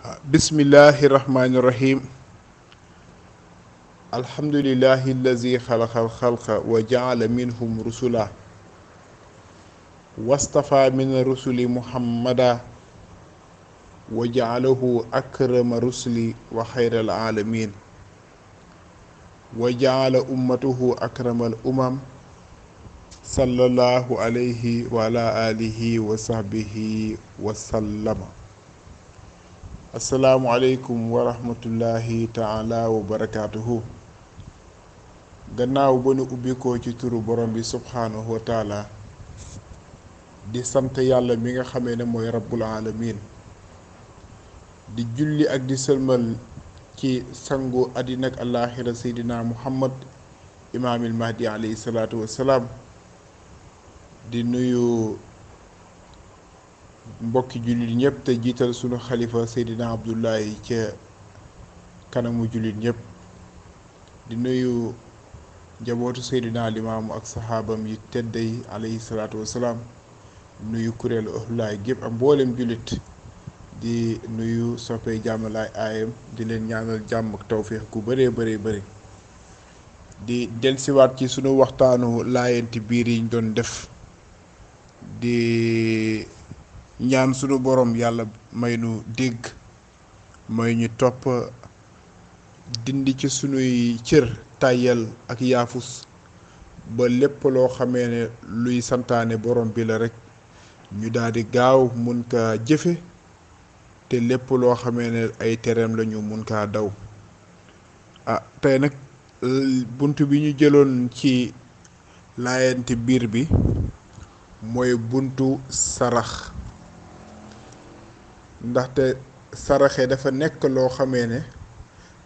bismillahi rahmani rahim alhamdulillahi allazi xalaqal xalqa wa jaala minhum rusula wastafa min rusuli muhammada wa jaalahu akrama rusuli wa xayral alamin wa jaala ummatuhu akramal umam sallallahu alayhi wa ala alihi wa sahbihi wa sallama. asalaamualeykum wa rahmatullahi taala wa barakaatuhu. gannaaw ba nu ubbi ko ci turu borom bi subhaanahu wa taala di sant yàlla mi nga xamee ne mooy rabbul alamin di julli ak di sëlmal ci sangu àddina ak àllaaxira seydina muhammad imaamil mahdi alayhi salaatu wassalaam. di nuyu mbokki jullit ñëpp te jiital sunu xalifa seydina abdullahi ca kanamu jullit ñëpp. di nuyu njabootu seydina limaamu ak saxaabam yi tedd yi alayhi salaatu wasalaam. nuyu kuréelu ahlulaay gépp ak mboolem jullit. di nuyu soppee jàmmalaay aayam di leen ñaanal jàmm ak tawféex gu bëree bëri di delsiwaat ci sunu waxtaanu laayanti biir yi ñu doon def. di ñaan sunu borom yàlla may nu dégg may ñu topp dindi ci sunuy cër tàyyal ak yaafus ba lépp loo xamee ne luy santaane borom bi la rekk ñu daldi gaaw mun kaa jëfe te lépp loo xamee ne ay tereem lañu mun kaa daw. tey nag bunt bi ñu jëloon ci laayante biir bi mooy buntu sarax. ndaxte saraxe dafa nekk loo xamee ne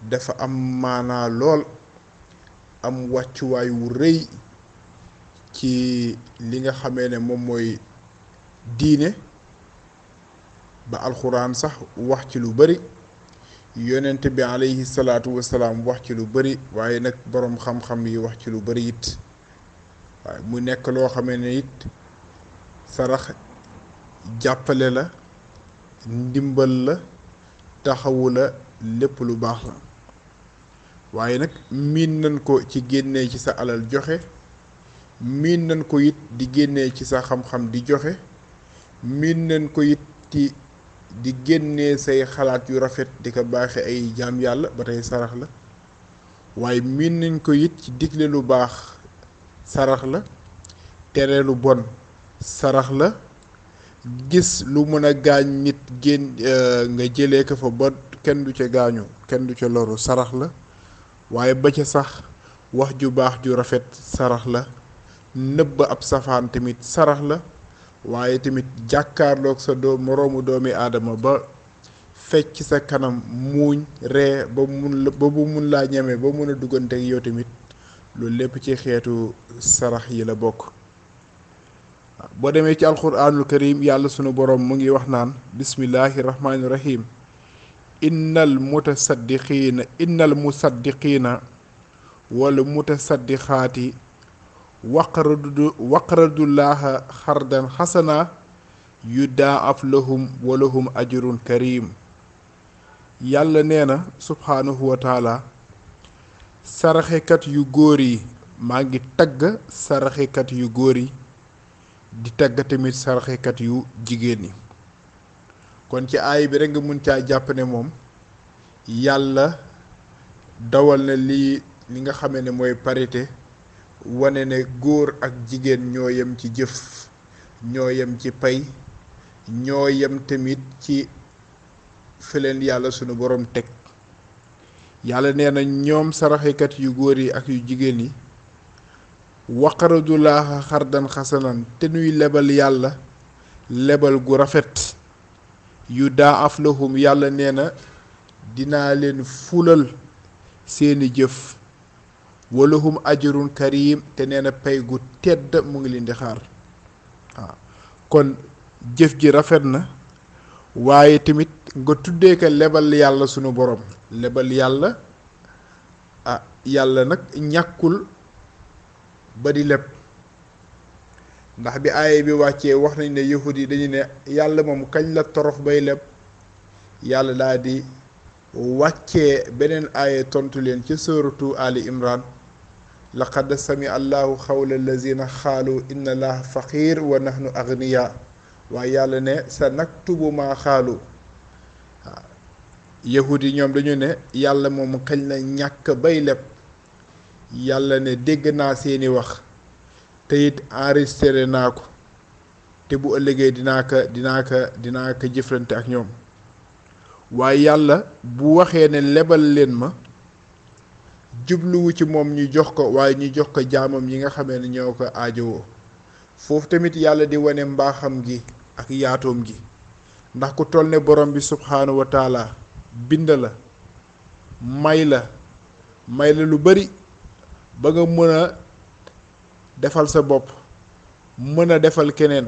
dafa am maanaa lool, am wàccuwaay wu rëy ci li nga xamee ne moom mooy diine ba alxuraan sax wax ci lu bari, yonent bi alayhi salaatu wasalaam wax ci lu bari, waaye nag boroom xam-xam yi wax ci lu bari it. waaye mu nekk loo xamee ne it sarax jàppale la, ndimbal la, taxawu la, lépp lu baax la. waaye nag miin nañ ko ci génnee ci sa alal joxe, miin nañ ko it di génnee ci sa xam-xam di joxe, miin nañ ko it ci di génnee say xalaat yu rafet di ko baaxe ay jaam yàlla, ba tey sarax la. waaye miin nañ ko it ci digle lu baax sarax la, tere lu bon sarax la, gis lu mën a gaañ nit nga jëlee ko fa ba kenn du ca gaañu, kenn du ca loru sarax la. waaye ba ca sax wax ju baax ju rafet sarax la, nëbb ab safaan tamit sarax la. waaye tamit jàkkaarloog sa moroomu doomi aadama ba fecc sa kanam muuñ ree ba bu mun laa ñeme ba mun a duggante ak yow tamit loolu lépp ci xeetu sarax yi la bokk. boo demee ci alquraanul karim yàlla sunu borom mu ngi wax naan bismillahi rahmaani rahim innal musaddiqiina wala mutasaddixaati waqradullaha xardan xasana yudaaf lahum walahum ajrun karim. yàlla nee na subhaanahu wa taala, saraxekat yu góor yi maa ngi tagg saraxekat yu góor yi di tagg tamit saraxekat yu jigéen ñi. kon ci aay bi rekk nga mun caa jàpp ne moom yàlla dawal na li nga xamee ne mooy parité, wane ne góor ak jigéen ñoo yem ci jëf, ñoo yem ci pay, ñoo yem tamit ci fi leen yàlla sunu borom teg. yàlla nee na ñoom saraxekat yu góor yi ak yu jigéen yi waqaradulaaha xardan xasanan te nuy lebal yàlla lebal gu rafet, yu daa af lahum yàlla nee na dinaa leen fulal seeni jëf, walahum ajrun karim te nee na pay gu tedd mu ngi leen di xaar. kon jëf ji rafet na, waaye tamit nga tuddee ko lebal yàlla sunu borom. lebal yàlla yàlla nag ñàkkul ba di leb, ndax bi aaye bi wàccee wax nañ ne yahud yi dañu ne yàlla moom kañ la torox bay leb. yàlla daa di wàccee beneen aaya tontu leen ci suratu Ali Imran laqad sami allahu xawla allazina xaalu inna allaha faqir wa nahnu agniya waaye yàlla ne sa naktubu maa xaalu yahud yi ñoom dañu ne yàlla moom kañ la ñàkk bay leb yàlla ne dégg naa seeni wax te it enregistré naa ko te bu ëllëgee dinaa ko jëflante ak ñoom waaye yàlla bu waxee ne lebal leen ma jubluwu ci moom ñu jox ko waaye ñu jox ko jaamam yi nga xamee ne ñoo ko aajowoo foofu tamit yàlla di wane mbaaxam gi ak yaatoom gi ndax ku toll ne borom bi subhaanahu wa taala bind la may la lu bari ba nga mën a defal sa bopp mën a defal keneen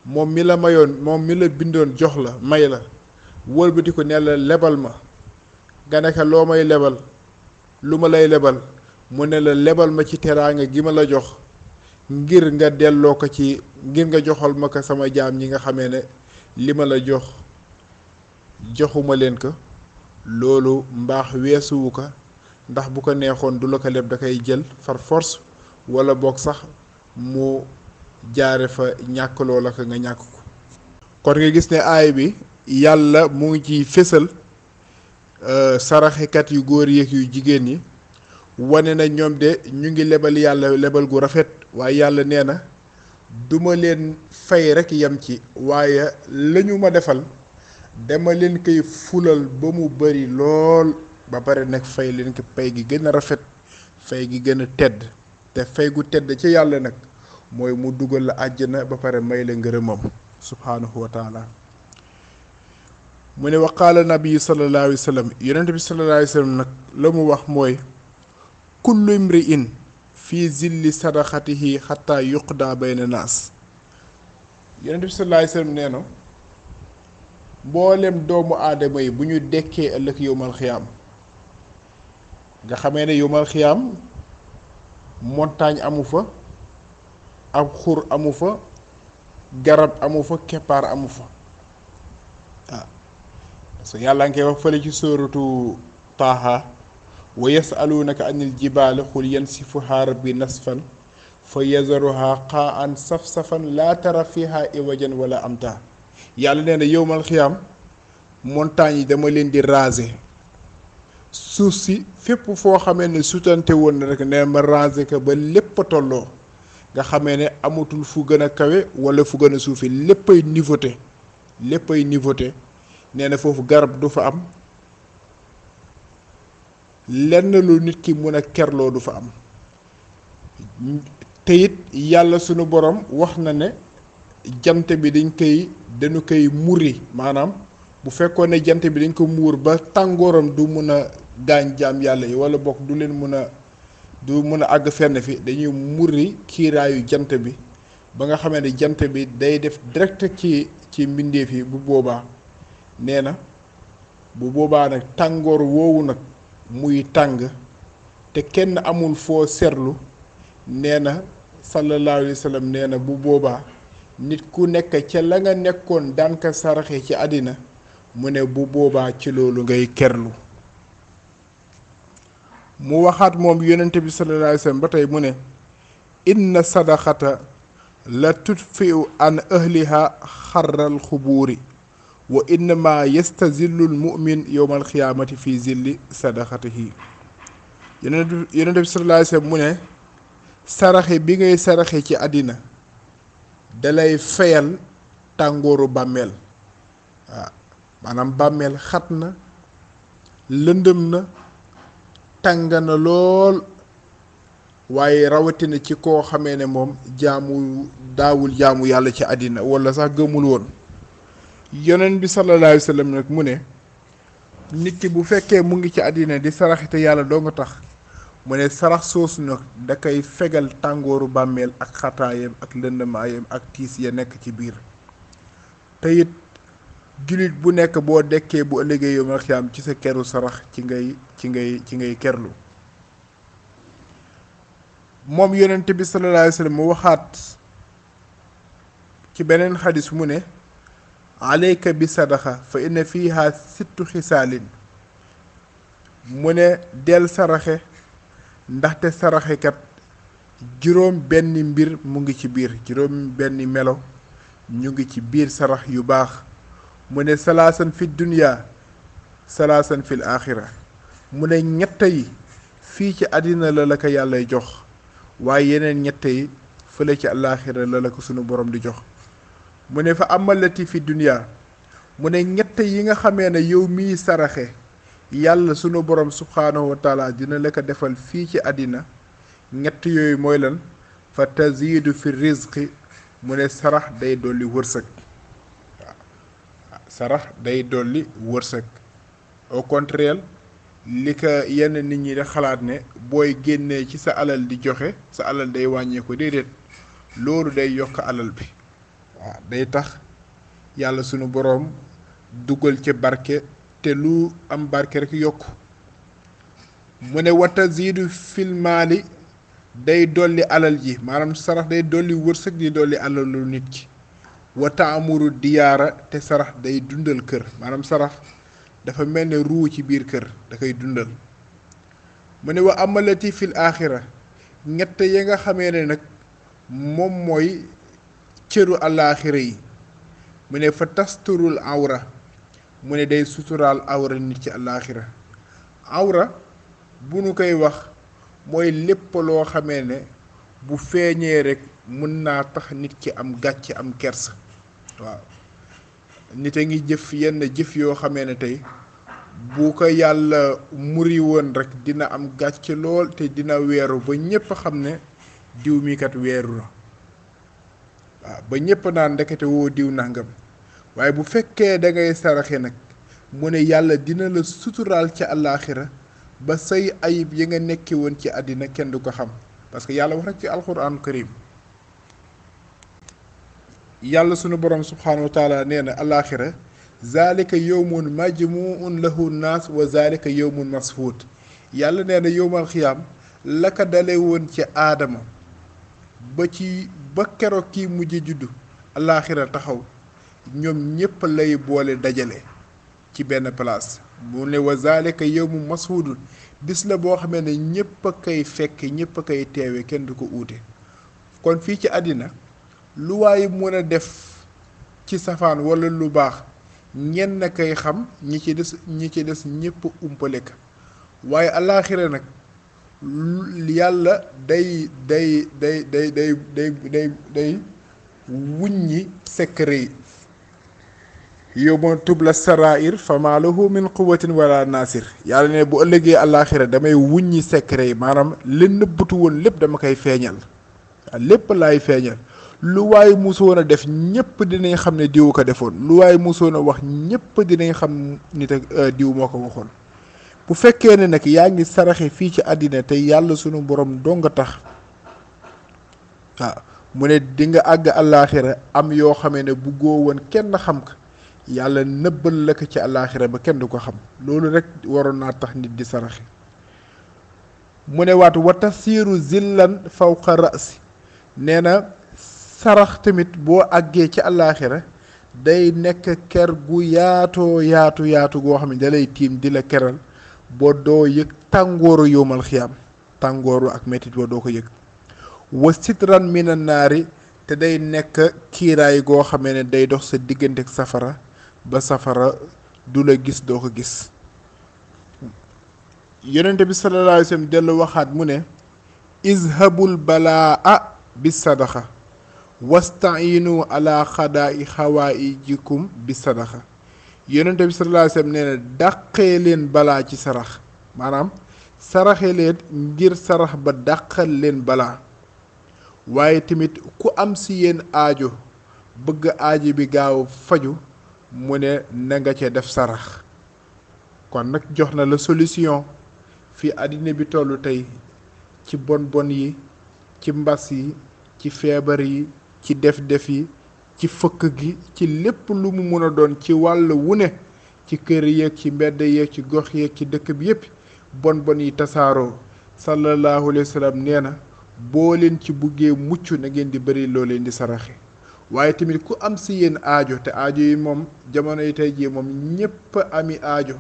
moom mi la mayoon moom mi la bindoon jox la may la wëlbati ko ne la lebal ma nga ne ko loo may lebal lu ma lay lebal mu ne la lebal ma ci teraanga gi ma la jox ngir nga delloo ko ci ngir nga joxal ma ko sama jaam ñi nga xamee ne li ma la jox joxuma leen ko loolu mbaax weesuwu ko ndax bu ko neexoon du la ko leb da koy jël far force wala boog sax mu jaare fa ñàkk loola ko nga ñàkk ko kon nga gis ne aay bi yàlla mu ngi ci fésal saraxekat yu góor yeeg yu jigéen ñi wane na ñoom de ñu ngi lebal yàlla lebal gu rafet waaye yàlla nee na duma leen fay rekk yem ci waaye lañu ma defal dama leen koy fulal ba mu bari lool ba pare nag fay leen ko pay gi gën a rafet fay gi gën a tedd te fay gu tedd ci yàlla nag mooy mu dugal la àjjana ba pare may la ngërëmam subhaanahu wa taala mu ne wa qaala nabi sallallahu alayhi wa sallam yonent bi sallallahu alayhi wa sallam nag la mu wax mooy kullu imri'in fii zilli sadaxatihi xataa yuqda bayna naas yonent bi sallallahu alayhi wa sallam nee na mboolem doomu aadama yi bu ñu dekkee ëllëg yowmal xiyaam nga xamee ne yowmal xiyaam montagne amu fa ab xur amu fa garab amu fa keppaar amu fa waaw parce que yàlla ngi koy wax fële ci sóoratu taaha wa yasalunaka anil jibaali xul yansifuhaa rabbi nasfan fa yazaruhaa qaan saf-safan laa tara fiha iwajan wala amta yàlla nee na yowmal xiyaam montagne yi dama leen di raser suuf si fépp foo xamee ne sutante woon na rek ne ma raser ko ba lépp a tolloo nga xamee ne amatul fu gën a kawe wala fu gën a suufi léppay niveauté nee na foofu garab du fa am lenn lu nit ki mun a kerloo du fa am te it yàlla sunu borom wax na ne jant bi dañu koy muri maanaam bu fekkoon ne jant bi dañ ko muur ba tàngooram du mun a gaañ jaam yàlla yi wala bokk du mun a àgg fenn fi dañuy muri kiiraayu jant bi ba nga xamee ne jant bi day def direct ci mbindeef yi bu boobaa nee na bu boobaa nag tàngoor woowu nag muy tàng te kenn amul foo seetlu nee na sallallahu alayhi wa sallam nee na bu boobaa nit ku nekk ca la nga nekkoon daan ka saraxe ci àddina mu ne bu boobaa ci loolu ngay kerlu mu waxaat moom yonente bi sallallahu alayhi wa sallam ba tey mu ne inna sadaxata la tudfiu an ahliha xarral xubuuri wa innama yastazillu lmumin yowma alxiyaamati fi zilli sadaxatihi yonente bi sallallahu alayhi wa sallam mu ne saraxe bi ngay saraxe ci àddina dalay fayal tàngooru bàmmeel waaw maanaam bàmmeel xat na lëndëm na tàng na lool waaye rawatina ci koo xamee ne moom daawul jaamu yàlla ci àddina wala sax gëmul woon yonent bi sallallahu alayhi wa sallam nag mu ne nit ki bu fekkee mu ngi ci àddina di sarax te yàlla doo nga tax mu ne sarax soosu nag da koy fegal tàngooru bàmmeel ak xataayam ak lëndamaayam ak tiis ya nekk ci biir te it jullit bu nekk boo dekkee bu ëllëgee yawmal xiyaam ci sa keru sarax ci ngay kerlu moom yonent bi sallallahu alayhi wa sallam mu waxaat ci beneen xadis mu ne alayka bi sadaxa fa inna fiha sittu xisaalin mu ne del saraxe ndaxte saraxekat juróom benn mbir mu ngi ci biir juróom benn melo ñu ngi ci biir sarax yu baax mu ne salaasan fi dunya salaasan fil aaxira mu ne ñett yi fii ci àddina la ko yàllay jox waaye yeneen ñett yi fële ci àllaaxira la ko sunu borom di jox mu ne fa amalati fi dunya mu ne ñett yi nga xamee ne yow miy saraxe yàlla sunu borom subhaanahu wa taala dina la ko defal fii ci àddina ñett yooyu mooy lan fa taziidu fi rizqi mu ne sarax day dolli wërsëg waaw sarax day dolli wërsëg au contraire li ko yenn nit ñi di xalaat ne booy génnee ci sa alal di joxe sa alal day wàññeeku déedéet loolu day yokk alal bi waaw day tax yàlla sunu boroom dugal ci barke te lu am barke rek yokku mu ne wa taziidu fil maali day dolli alal ji maanaam sarax day dolli wërsëg di dolli alalu nit ki wa taamuru diyaara te sarax day dundal kër maanaam sarax dafa mel ne ruu ci biir kër da koy dundal mu ne wa amalati fil aaxira ñett ya nga xamee ne nag moom mooy cëru alaaxira yi mu ne fa tasturul awra mu ne day suturaal awra nit ci alaaxira awra bu nu koy wax mooy lépp loo xamee ne bu feeñee rek mën naa tax nit ki am gàcc am kersa waaw nit a ngi jëf yenn jëf yoo xamee ne tey bu ko yàlla muri woon rek dina am gàcc lool te dina weeru ba ñépp xam ne diw mi kat weeru na waaw ba ñépp naan ndekete woo diw nangam waaye bu fekkee da ngay saraxe nag mu ne yàlla dina la suturaal ci àllaaxira ba say ayib yi nga nekki woon ci àddina kenn du ko xam parce que yàlla wax rek ci alxuraanu karim yàlla sunu borom subhaanahu wa taala nee na alaaxira zalika yowmun majmuun lahu naas wa zalika yowmun masfuut yàlla nee na yowmal xiyaam la ko dale woon ci aadama ba keroog kii mujj juddu alaaxira taxaw ñoom ñépp lay boole dajale ci benn place mu ne wa zalika yowmu masfuudun bis la boo xamee ne ñépp a koy fekk ñépp a koy teewe kenn du ko uute kon fii ci àddina lu waaye mën a def ci safaan walla lu baax ñenn koy xam ñi ci des ñépp umpale ka waaye alaaxira nag yàlla day wuññi secret yi yawma tubla sarair fama lahu min quwwatin wala nasir yàlla ne bu ëllëgee alaaxira damay wuññi secret yi maanaam li nëbbatu woon lépp dama koy feeñal lépp laay feeñal lu waay musoon a def ñépp dinañ xam ne diw ko defoon lu waay musoon a wax ñépp dinañ xam nit ak diw moo ko waxoon bu fekkee ne nag yaa ngi saraxe fii ci àddina te yàlla sunu borom doo nga tax waaw mu ne di nga àgg àllaaxira am yoo xamee ne buggoo woon kenn xam ko yàlla nëbbal la ko ci àllaaxira ba kenn du ko xam loolu rek waroon naa tax nit di saraxe mu ne waatu wa tasiiru zillan fawqa rasi nee na sarax tamit boo àggee ci àllaaxira day nekk ker gu yaatu goo xam ne da lay tiim di la keral boo doo yëg tàngooru yowmal xiyaam tàngooru ak mettit boo doo ko yëg wa sitran mina naari te day nekk kiiraay goo xamee ne day dox sa diggante ak safara ba safara du la gis doo ko gis yonente bi sallallahu alayhi wa sallam dellu waxaat mu ne izhabul balaa bi sadaxa wastainu ala xadaai xawaayijikum bi sadaxa yonente bi sallallahu alayhi wa sallam nee na dàqee leen balaa ci sarax maanaam saraxe leen ngir sarax ba dàqal leen balaa waaye tamit ku am si yéen aajo bëgg aajo bi gaaw faju mu ne na nga ca def sarax kon nag jox na la solution fi àddina bi tollu tey ci bon yi ci mbas yi ci feebar yi ci def yi ci fëkk gi ci lépp lu mu mën a doon ci wàll wu ne ci kër yeeg ci mbedd yeeg ci gox yeeg ci dëkk bi yépp bon yi tasaaroo sallallahu alayhi wa sallam nee na boo leen ci buggee mucc na ngeen di bëri loo leen di saraxe waaye tamit ku am si yéen aajo te aajo yi moom jamono yi tey jii moom ñépp ami aajo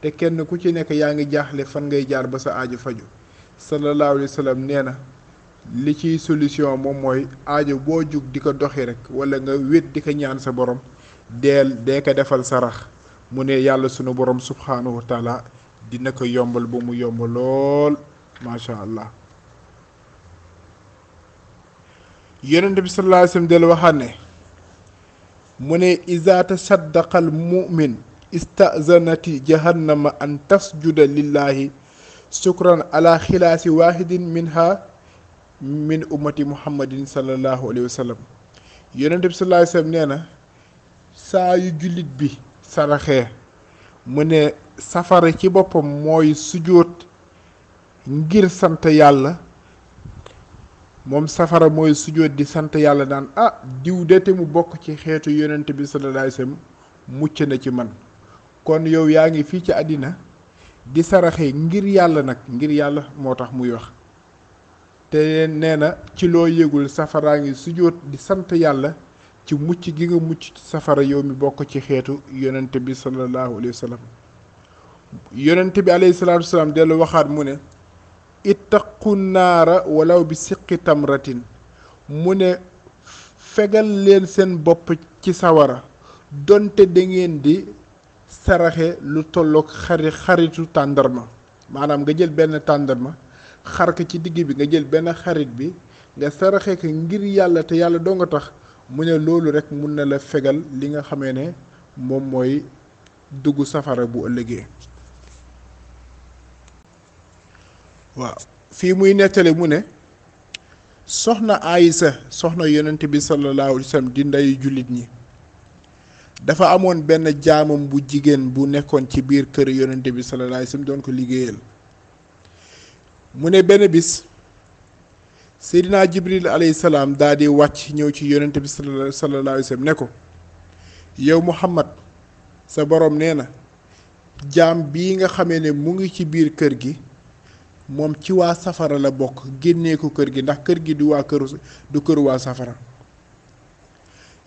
te kenn ku ci nekk yaa ngi jaaxle fan ngay jaar ba sa aajo faju sallallahu alayhi wa sallam nee na li ciy solution moom mooy aajo boo jug di ko doxi rek wala nga wét di ko ñaan sa borom dee ko defal sarax mu ne yàlla sunu borom subhanahu wa taala dina ko yombal ba mu yomb lool macha allah. yonent bi sallallahu alayhi wa sallam del waxaat ne mu ne iza tasaddaqa al mu'min istazanati jahannama an tasjuda lillahi shukran ala xilaasi wahidin minha min ummati muhammadin sallallahu alayhi wa sallam. yonent bi sallallahu alayhi wa sallam nee na saa yu jullit bi saraxee mu ne safara ci boppam mooy sujjóot ngir sant yàlla, moom safara mooy sujjóot di sant yàlla naan diw de te mu bokk ci xeetu yonent bi sallallahu alayhi wa sallam mucc na ci man. kon yow yaa ngi fii ci àddina di saraxe ngir yàlla nag, ngir yàlla moo tax muy wax te nee na ci loo yëgul safaraa ngi sujjóot di sant yàlla ci mucc gi nga mucc ci safara yow mi bokk ci xeetu yonent bi sallallahu alayhi wa sallam. yonent bi alayhi salaatu wa salaam dellu waxaat mu ne ittaqu naara walaw bi siqi tamratin, mu ne fegal leen seen bopp ci sawara donte da ngeen di saraxe lu tolloog xaritu tàndarma. maanaam nga jël benn tàndarma xar ko ci digg bi, nga jël benn xarit bi nga saraxe ko ngir yàlla te yàlla doo nga tax, mu ne loolu rek mun na la fegal li nga xamee ne moom mooy dugg safara bu ëllëgee. waaw fii muy nettali mu ne soxna Aysa, soxna yonent bi sallallahu alayhi wa sallam di ndeyu jullit ñi, dafa amoon benn jaamam bu jigéen bu nekkoon ci biir kër yonent bi sallallahu alayhi wa sallam doon ko liggéeyal. mu ne benn bis Seydina Jibril alayhi salaam daal di wàcc ñëw ci yonent bi sallallahu alayhi wa sallam ne ko yow Muhammad, sa borom nee na jaam bii nga xamee ne mu ngi ci biir kër gi moom ci waa safara la bokk, génnee ko kër gi ndax kër gi du kër waa safara.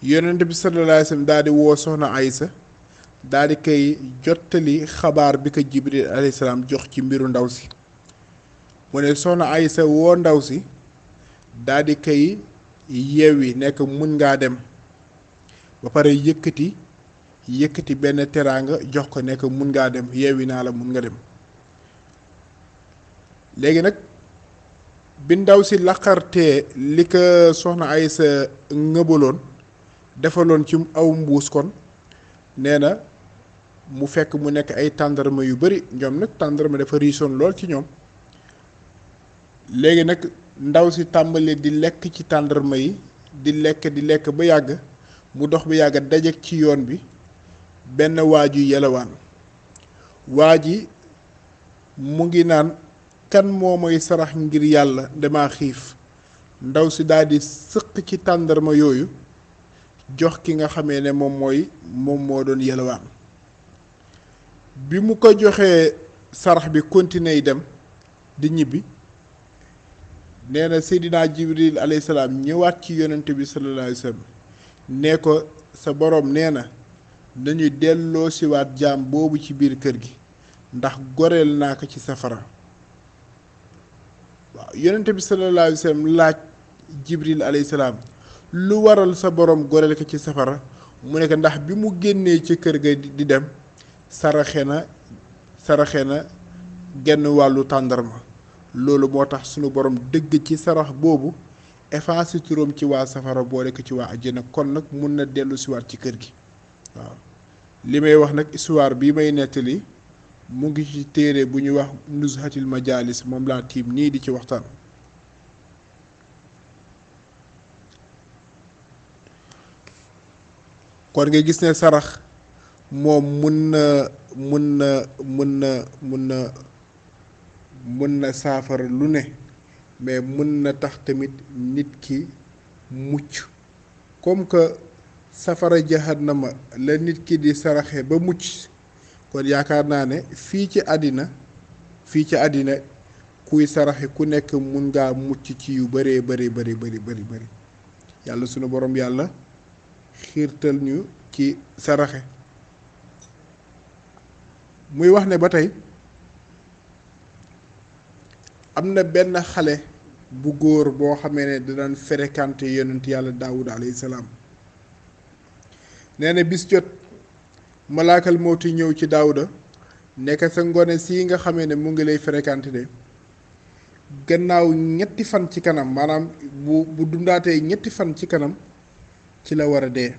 yonent bi sallallahu alayhi wa sallam daal di woo soxna Aysa daal di koy jottali xabaar bi ko Jibril alayhi salaam jox ci mbiru ndaw si. mu ne soxna Aysa woo ndaw si daal di koy yeewi nekk mun ngaa dem, ba pare yëkkati benn teraanga jox ko nekk mun ngaa dem, yeewi naa la, mun nga dem. léegi nag bi ndaw si laqartee li ko soxna Aysa ngëbaloon defaloon ci aw mbuus, kon nee na mu fekk mu nekk ay tàndarma yu bari. ñoom nag tàndarma dafa riisoon lool ci ñoom. léegi nag ndaw si tàmbali di lekk ci tàndarma yi, di lekk ba yàgg mu dox ba yàgg dajeek ci yoon bi benn waaju yelawaan. waa ji mu ngi naan kan moo may sarax ngir yàlla, dama xiif. ndaw si daal di sëq ci tàndarma yooyu jox ki nga xamee ne moom moo doon yelawaan. bi mu ko joxee sarax bi continuer yi dem di ñibbi, nee na Seydina Jibril alayhi salaam ñëwaat ci yonent bi sallallahu alayhi wa sallam ne ko sa boroom nee na nañu delloo siwaat jaam boobu ci biir kër gi ndax goreel naa ko ci safara. waaw yonent bi sallallahu alayhi wa sallam laaj Jibril alayhi salaam lu waral sa boroom goreel ko ci safara, mu ne ko ndax bi mu génnee ci kër ga di dem saraxe na genn wàllu tàndarma. loolu moo tax sunu borom dëgg ci sarax boobu effacé turam ci waa safara boole ko ci waa àjjana, kon nag mun na dellu siwaat ci kër gi. waaw li may wax nag histoire bii may nettali mu ngi ci téere bu ñuy wax Nuzhatul Majalis, moom laa tiim nii di ci waxtaan. kon nga gis ne sarax moom mun na saafara lu ne, mais mun na tax tamit nit ki mucc. comme que safara jahannama la nit ki di saraxe ba mucc, kon yaakaar naa ne fii ci àddina kuy saraxe ku nekk mun ngaa mucc ci yu bëree bëri. yàlla sunu borom yàlla xiirtal ñu ci saraxe. muy wax ne ba tey am na benn xale bu góor boo xamee ne danañ fréquenté yonent yàlla daawuda alayhi salaam. nee na bis jot malaakal mawti ñëw ci daawuda nekk sa ngone sii nga xamee ne mu ngi lay fréquenté de gannaaw ñetti fan ci kanam, maanaam bu dundaatee ñetti fan ci kanam ci la war a dee.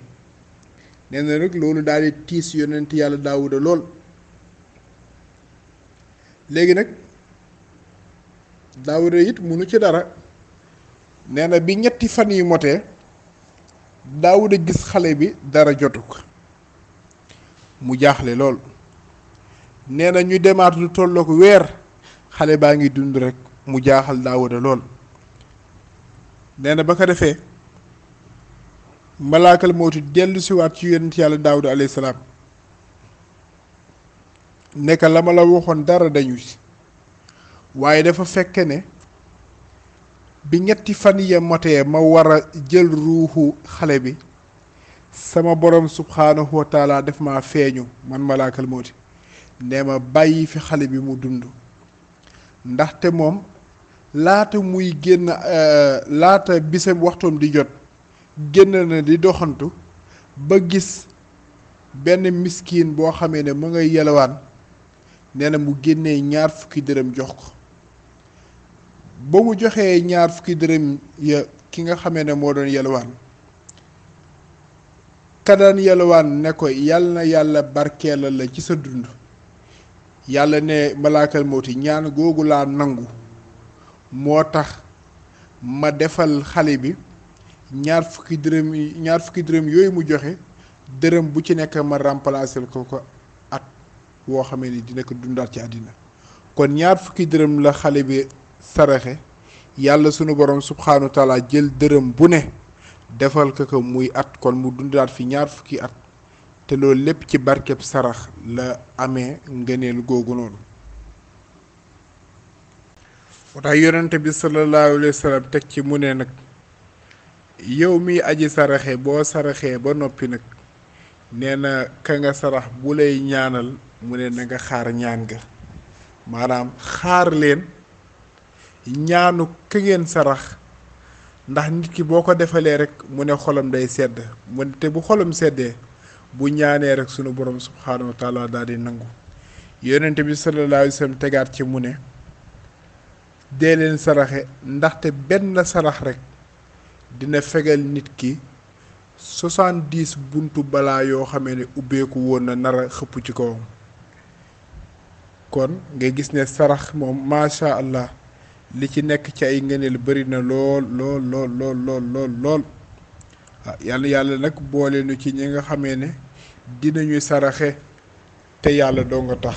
nee na rek loolu daal di tiis yonent yàlla daawuda lool. léegi nag daawuda it munu ci dara. nee na bi ñetti fan yi motee daawuda gis xale bi dara jotu ko mu jaaxle lool. nee na ñu demaat lu tollook weer xale baa ngi dund rek mu jaaxal daawuda lool. nee na ba ko defee malaakal mawti dellu siwaat ci yonent yàlla daawuda alayhi salaam nekk la ma la waxoon dara dañu ci, waaye dafa fekke ne bi ñetti fan ya motee ma war a jël ruuxu xale bi sama borom subhaanahu wa taala def ma feeñu man malaakal mawti nee ma bàyyi fi xale bi mu dund. ndaxte moom laata muy génn laata bisam waxtoom di jot génn na di doxantu ba gis benn miskiin boo xamee ne mu ngay yelwaan. nee na mu génnee 20 dërëm jox ko. ba mu joxee 20 dërëm ya ki nga xamee ne moo doon yelwaan, ka daan yelwaan ne ko yàlla na yàlla barkeelal la ci sa dund. yàlla ne malaakal mawti ñaan googu laa nangu moo tax ma defal xale bi 20 dërëm 20 dërëm yooyu mu joxe dërëm bu ci nekk ma remplacer ko at woo xamee ni dina ko dundaat ci àddina. kon 20 dërëm la xale bi saraxe, yàlla sunu borom subxanahu wa taala jël dërëm bu ne defal ko muy at, kon mu dundaat fi 20 at. te loolu lépp ci barkeb sarax la amee ngëneel googu noonu. moo tax yonente bi sallallahu alayhi wa sallam teg ci mu ne nag yow mi aji saraxe boo saraxee ba noppi nag nee na ka nga sarax bu lay ñaanal mu ne na nga xaar ñaan ga. maanaam xaar leen ñaanu ka ngeen sarax, ndax nit ki boo ko defalee rek mu ne xolam day sedd mu ne te bu xolam seddee bu ñaanee rek sunu borom subhaanahu wa taala daal di nangu. yonente bi sallallahu alayhi wa sallam tegaat ci mu ne dee leen saraxe ndaxte benn sarax rek dina fegal nit ki 70 buntu balaa yoo xamee ne ubbeeku woon na nar a xëpp ci kawam. kon nga gis ne sarax moom macha allah li ci nekk ci ay ngëneel bari na lool lool lool lool lool lool lool. yàlla nag boole nu ci ñi nga xamee ne dinañuy saraxe te yàlla doo nga tax.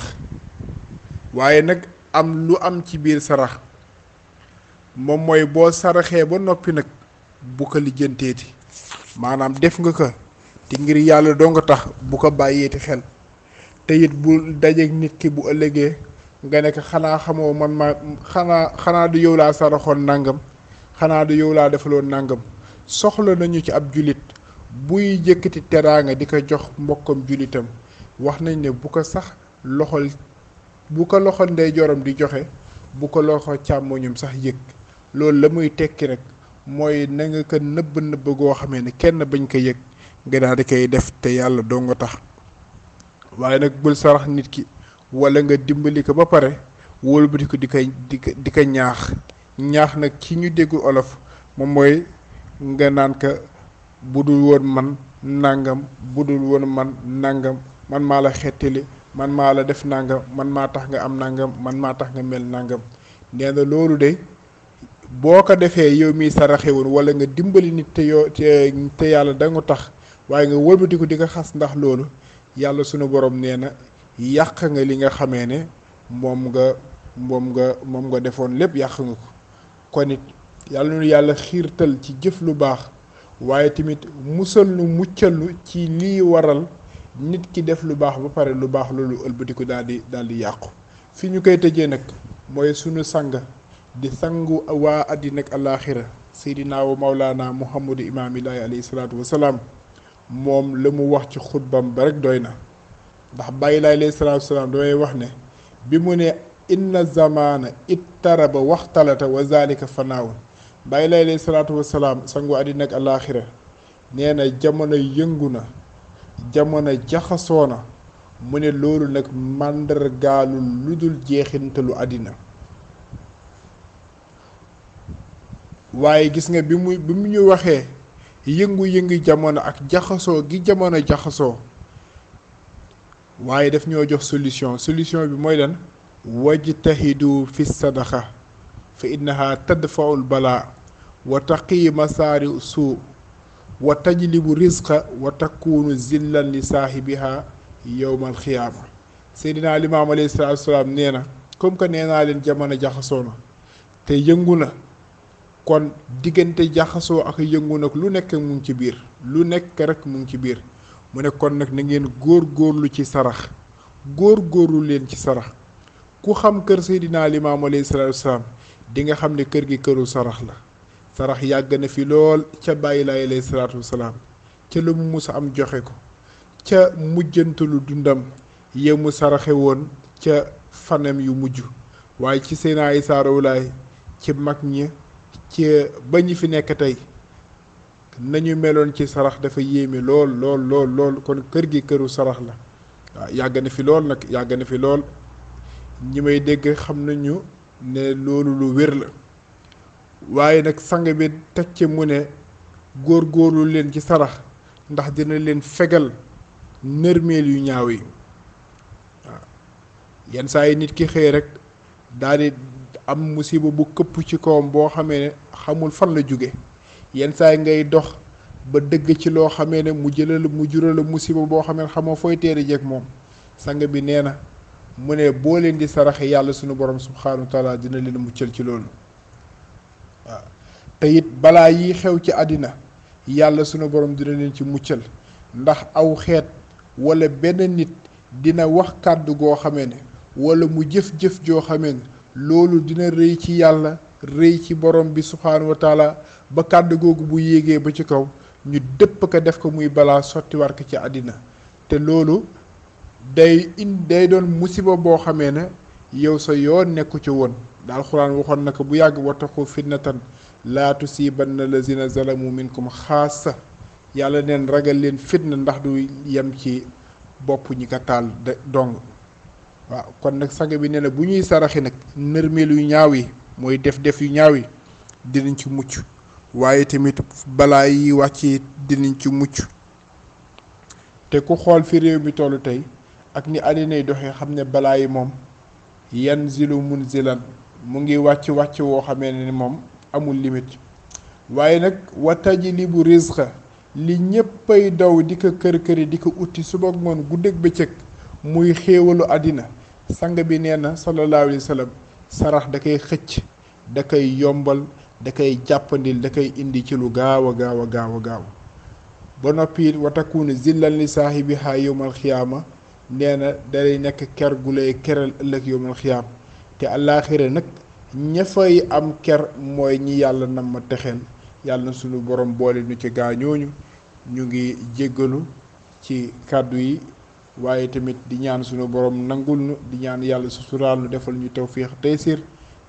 waaye nag am lu am ci biir sarax moom mooy boo saraxee ba noppi nag bu ko lijjanteeti, maanaam def nga ko te ngir yàlla doo nga tax bu ko bàyyeeti xel. te it bu dajeek nit ki bu ëllëgee nga nekk xanaa xamoo man ma xanaa du yow laa saraxoon nangam, xanaa du yow laa defaloon nangam. soxla nañu ci ab julit buy jëkkati teraanga di ko jox mbokkam julitam, wax nañ ne bu ko sax loxol ndeyjooram di joxe bu ko loxo càmmoñam sax yëg. loolu la muy tekki rek mooy na nga ko nëbb goo xamee ne kenn bañ ko yëg nga daal di koy def te yàlla doo nga tax. waaye nag bul sarax nit ki wala nga dimbali ko ba pare wóolbati ko di ko ñaax nag ci ñu déggu olof moom mooy nga naan ka budul woon man nangam, budul woon man nangam, man maa la xettali, man maa la def nangam, man maa tax nga am nangam, man maa tax nga mel nangam. nee na loolu de boo ko defee yow miy saraxe woon wala nga dimbali nit te yàlla da nga tax waaye nga wëlbati ko di ko xas ndax loolu yàlla sunu borom nee na yàq nga li nga xamee ne moom nga defoon lépp yàq nga ko. kon it yàlla nu yàlla xiirtal ci jëf lu baax waaye tamit muccal nu ci lii waral nit ki def lu baax ba pare lu baax loolu ëlbati ko daal di yàqu. fi ñu koy tëjee nag mooy sunu sang di sangu waa àddina ak alaaxira seydinaa wa mawlaana muhammadu imaamillaahi alayhi salaatu wasalaam moom la mu wax ci xutbam ba rek doy na. ndax bàyyi laay alayhi salaatu wasalaam damay wax ne bi mu ne inna zamana ittaraba waxtalata wa zalika fanaawun bàyyi laay alayhi salaatu wasalaam sangu àddina ak alaaxira nee na jamono yëngu na jamono jaxasoo na mu ne loolu nag màndargaalu lu dul jeexintalu àddina. waaye gis nga bi mu ñu waxee yëngu-yëngu jamono ak jaxasoo gi jamono jaxasoo waaye daf ñoo jox solution bi mooy lan wajtahidu fi sadaqa fa innaha tadfaul balaa wa taqi masaari suu wa tajlibu rizqa wa takunu zillan li saahibiha yowmal xiyaama. Seydina Limaam alayhi salaatu wasalaam nee na comme que nee naa leen jamono jaxasoo na te yëngu na kon diggante jaxasoo ak yëngu nag lu nekk mu ngi ci biir lu nekk rek mu ngi ci biir mu ne kon nag na ngeen góorlu ci sarax góorlu leen ci sarax. ku xam kër Seydina Limaam alayhi salaatu wasalaam di nga xam ne kër gi këru sarax la. sarax yàgg na fi lool ca bàyyi laay alayhi salaatu wasalaam ca lu mu mus am joxe ko ca mujjantalu dundam yemu saraxe woon ca fanam yu mujj waaye ci Seydina Isaa Rawuhu Laay ci mag ñi ci ba ñi fi nekk tey nañu meloon ci sarax dafa yéeme lool kon kër gi këru sarax la. waaw yàgg na fi lool nag yàgg na fi lool ñi may dégg xam nañu ne loolu lu wér la. waaye nag sang bi teg ci mu ne góorlu leen ci sarax ndax dina leen fegal nërmeel yu ñaaw yi. waaw yenn saa yi nit ki xëy rek daal di am musiba bu këpp ci kawam boo xamee ne xamul fan la jóge yenn saa yi ngay dox ba dëgg ci loo xamee ne mu jural la musiba boo xamee ne xamoo fooy teeri jeeg moom. sang bi nee na mu ne boo leen di saraxe yàlla sunu borom subhaanahu wa taala dina leen muccal ci loolu. waaw te it balaa yi xew ci àddina yàlla sunu borom dina leen ci muccal ndax aw xeet wala benn nit dina wax kàddu goo xamee ne wala mu jëf-jëf joo xamee ne loolu dina rëy ci yàlla rëy ci borom bi subhaanahu wa taala ba kàddu googu bu yéegee ba ci kaw ñu dëpp ko def ko muy balaa sotti war ko ci àddina te loolu day doon musiba boo xamee ne yow sa yoon nekku ci woon. daal alxuraan waxoon na ko bu yàgg wattaqu fitnatan laa tusiibanna lazina zalamu minkum xaasa yàlla neen ragal leen fitna ndax du yem ci bopp ñi ko taal dong. waaw kon nag sang bi nee na bu ñuy saraxi nag nërmeel yu ñaaw yi mooy def yu ñaaw yi dinañ ci mucc waaye tamit balaa yi wàcc dinañ ci mucc. te ku xool fi réew mi tollu tey ak ni àddina yi doxee xam ne balaa yi moom yanzilu munzilan mu ngi wàcc woo xamee ne moom amul limite. waaye nag wa tajlibu rizqa li ñéppay daw di ko kër-këri di ko utti suba ngoon guddeeg bëccëg muy xéewalu àddina sang bi nee na sallallahu alayhi wa sallam sarax da koy xëcc da koy yombal da koy jàppandil da koy indi ci lu gaaw a gaaw ba noppi it wa takunu zillan li saahibiha yawmal xiyaama nee na day nekk ker gu lay keral ëllëg yawmal xiyaama te àllaaxira nag ña fay am ker mooy ñi yàlla nam ma texeel yàlla na sunu borom boole nu ci gaañooñu. ñu ngi jéggalu ci kàddu yi waaye tamit di ñaan sunu borom nangul nu di ñaan yàlla suturaal nu defal ñu tawfiix taysir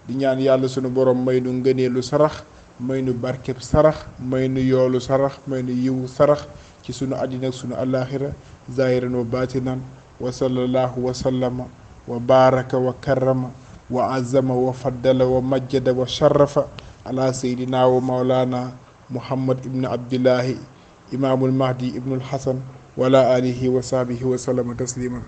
di ñaan yàlla sunu borom may nu ngëneelu sarax may nu barkeb sarax may nu yoolu sarax may nu yiwu sarax ci sunu àddina ak sunu àllaaxira zaahiran wa baatinan wa sallallahu wa sallama wa baaraka wa karrama wa azama wa faddala wa majjada wa sharafa ala seydina wa maulana muhammad ibn abdillahi imaamul mahdi ibnul hasan wala alihi wa sahbihi wa sallama tasliman